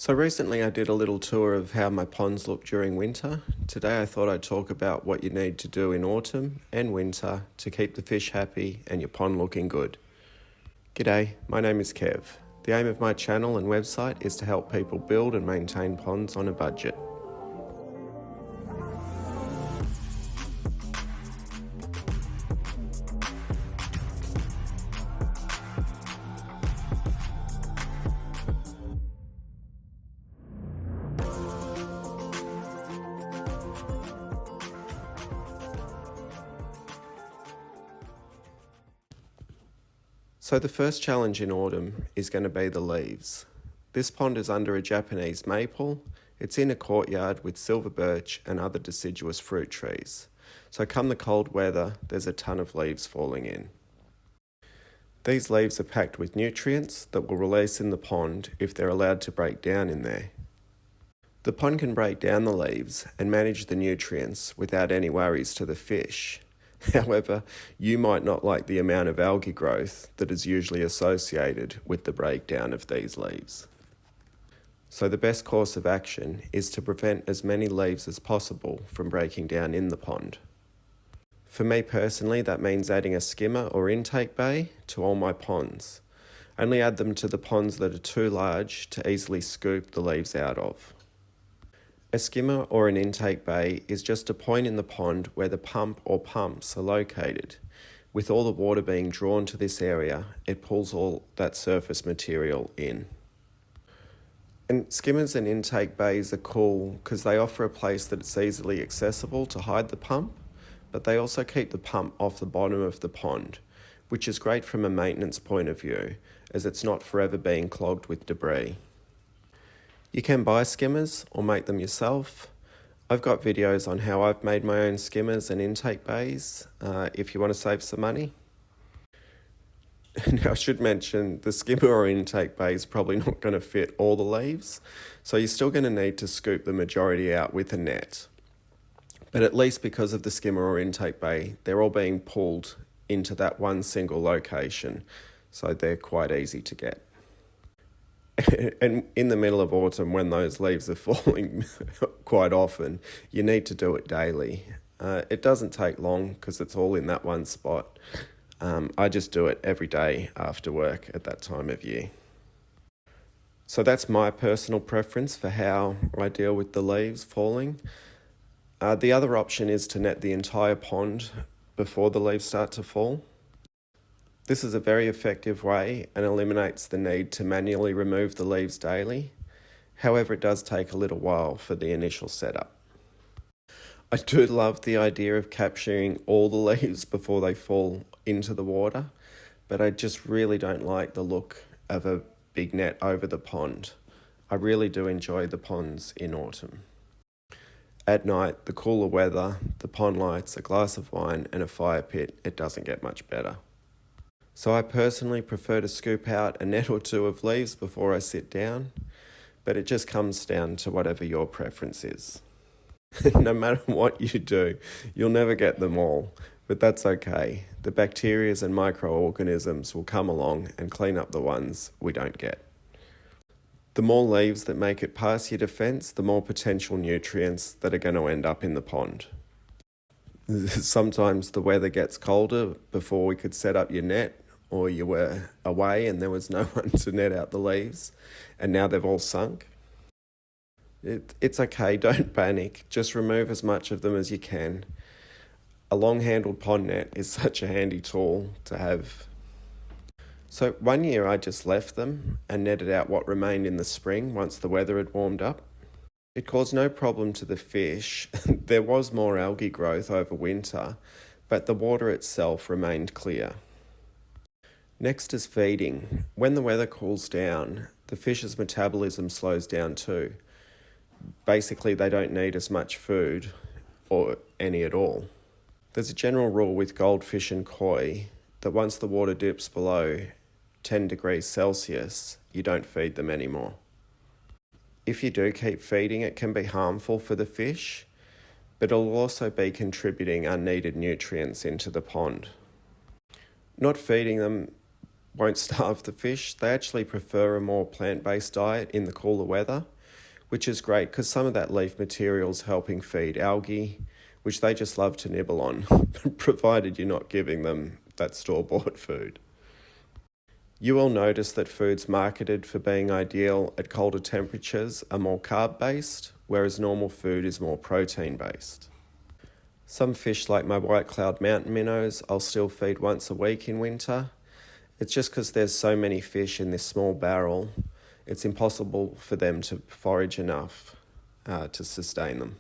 So recently I did a little tour of how my ponds look during winter. Today I thought I'd talk about what you need to do in autumn and winter to keep the fish happy and your pond looking good. G'day, my name is Kev. The aim of my channel and website is to help people build and maintain ponds on a budget. So the first challenge in autumn is going to be the leaves. This pond is under a Japanese maple. It's in a courtyard with silver birch and other deciduous fruit trees. So come the cold weather, there's a ton of leaves falling in. These leaves are packed with nutrients that will release in the pond if they're allowed to break down in there. The pond can break down the leaves and manage the nutrients without any worries to the fish. However, you might not like the amount of algae growth that is usually associated with the breakdown of these leaves. So the best course of action is to prevent as many leaves as possible from breaking down in the pond. For me personally, that means adding a skimmer or intake bay to all my ponds. Only add them to the ponds that are too large to easily scoop the leaves out of. A skimmer or an intake bay is just a point in the pond where the pump or pumps are located. With all the water being drawn to this area, it pulls all that surface material in. And skimmers and intake bays are cool because they offer a place that is easily accessible to hide the pump, but they also keep the pump off the bottom of the pond, which is great from a maintenance point of view, as it's not forever being clogged with debris. You can buy skimmers or make them yourself. I've got videos on how I've made my own skimmers and intake bays if you want to save some money. Now I should mention the skimmer or intake bay is probably not going to fit all the leaves, so you're still going to need to scoop the majority out with a net. But at least because of the skimmer or intake bay, they're all being pulled into that one single location, so they're quite easy to get. And in the middle of autumn, when those leaves are falling quite often, you need to do it daily. It doesn't take long because it's all in that one spot. I just do it every day after work at that time of year. So that's my personal preference for how I deal with the leaves falling. The other option is to net the entire pond before the leaves start to fall. This is a very effective way and eliminates the need to manually remove the leaves daily. However, it does take a little while for the initial setup. I do love the idea of capturing all the leaves before they fall into the water, but I just really don't like the look of a big net over the pond. I really do enjoy the ponds in autumn. At night, the cooler weather, the pond lights, a glass of wine and a fire pit, it doesn't get much better. So I personally prefer to scoop out a net or two of leaves before I sit down, but it just comes down to whatever your preference is. No matter what you do, you'll never get them all, but that's okay. The bacteria and microorganisms will come along and clean up the ones we don't get. The more leaves that make it past your defence, the more potential nutrients that are going to end up in the pond. Sometimes the weather gets colder before we could set up your net, or you were away and there was no one to net out the leaves, and now they've all sunk. It's okay, don't panic. Just remove as much of them as you can. A long-handled pond net is such a handy tool to have. So one year I just left them and netted out what remained in the spring once the weather had warmed up. It caused no problem to the fish. There was more algae growth over winter, but the water itself remained clear. Next is feeding. When the weather cools down, the fish's metabolism slows down too. Basically, they don't need as much food, or any at all. There's a general rule with goldfish and koi that once the water dips below 10 degrees Celsius, you don't feed them anymore. If you do keep feeding, it can be harmful for the fish, but it'll also be contributing unneeded nutrients into the pond. Not feeding them won't starve the fish. They actually prefer a more plant-based diet in the cooler weather, which is great because some of that leaf material is helping feed algae, which they just love to nibble on, provided you're not giving them that store-bought food. You will notice that foods marketed for being ideal at colder temperatures are more carb-based, whereas normal food is more protein-based. Some fish like my white cloud mountain minnows I'll still feed once a week in winter. It's just because there's so many fish in this small barrel, it's impossible for them to forage enough to sustain them.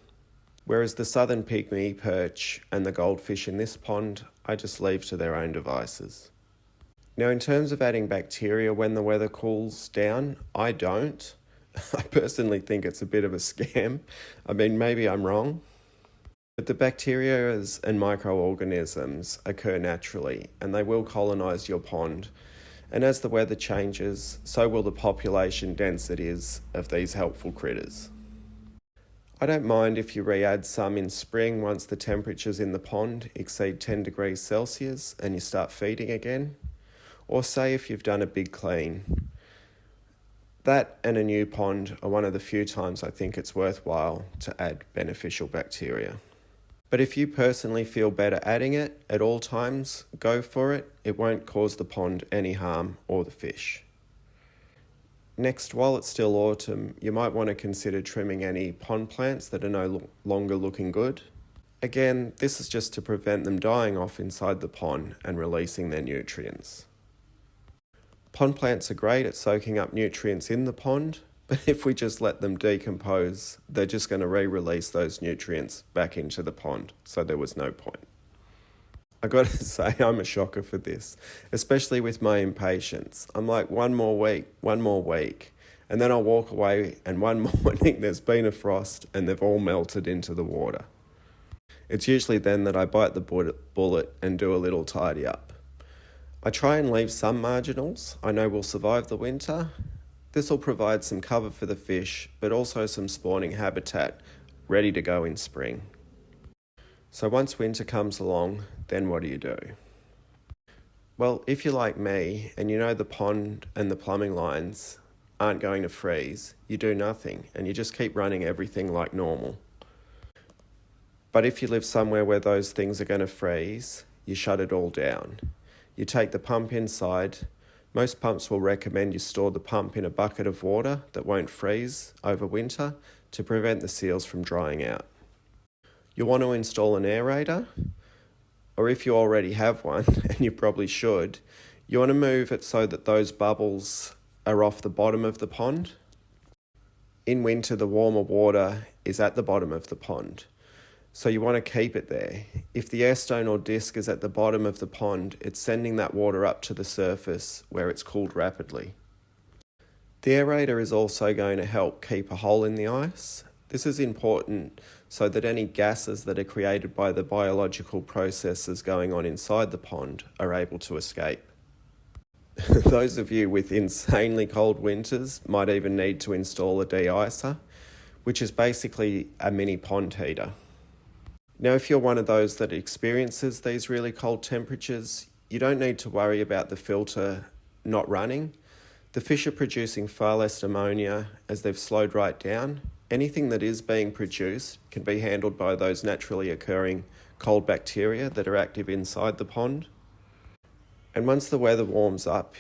Whereas the southern pygmy perch and the goldfish in this pond, I just leave to their own devices. Now, in terms of adding bacteria when the weather cools down, I don't. I personally think it's a bit of a scam. I mean, maybe I'm wrong. But the bacteria and microorganisms occur naturally, and they will colonise your pond. And as the weather changes, so will the population densities of these helpful critters. I don't mind if you re-add some in spring once the temperatures in the pond exceed 10 degrees Celsius and you start feeding again. Or say if you've done a big clean. That and a new pond are one of the few times I think it's worthwhile to add beneficial bacteria. But if you personally feel better adding it at all times, go for it. It won't cause the pond any harm or the fish. Next, while it's still autumn, you might want to consider trimming any pond plants that are no longer looking good. Again, this is just to prevent them dying off inside the pond and releasing their nutrients. Pond plants are great at soaking up nutrients in the pond, but if we just let them decompose, they're just going to re-release those nutrients back into the pond, so there was no point. I got to say, I'm a shocker for this, especially with my impatience. I'm like, one more week, and then I'll walk away and one morning there's been a frost and they've all melted into the water. It's usually then that I bite the bullet and do a little tidy up. I try and leave some marginals I know will survive the winter. This will provide some cover for the fish, but also some spawning habitat ready to go in spring. So once winter comes along, then what do you do? Well, if you're like me and you know the pond and the plumbing lines aren't going to freeze, you do nothing and you just keep running everything like normal. But if you live somewhere where those things are going to freeze, you shut it all down. You take the pump inside. Most pumps will recommend you store the pump in a bucket of water that won't freeze over winter to prevent the seals from drying out. You'll want to install an aerator, or if you already have one, and you probably should, you want to move it so that those bubbles are off the bottom of the pond. In winter, the warmer water is at the bottom of the pond. So you want to keep it there. If the airstone or disc is at the bottom of the pond, it's sending that water up to the surface where it's cooled rapidly. The aerator is also going to help keep a hole in the ice. This is important so that any gases that are created by the biological processes going on inside the pond are able to escape. Those of you with insanely cold winters might even need to install a deicer, which is basically a mini pond heater. Now, if you're one of those that experiences these really cold temperatures, you don't need to worry about the filter not running. The fish are producing far less ammonia as they've slowed right down. Anything that is being produced can be handled by those naturally occurring cold bacteria that are active inside the pond. And once the weather warms up,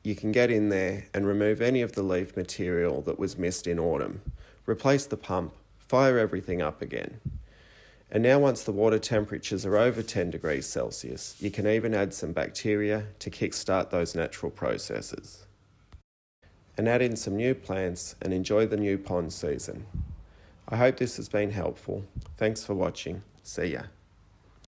you can get in there and remove any of the leaf material that was missed in autumn, replace the pump, fire everything up again. And now once the water temperatures are over 10 degrees Celsius, you can even add some bacteria to kickstart those natural processes. And add in some new plants and enjoy the new pond season. I hope this has been helpful. Thanks for watching. See ya.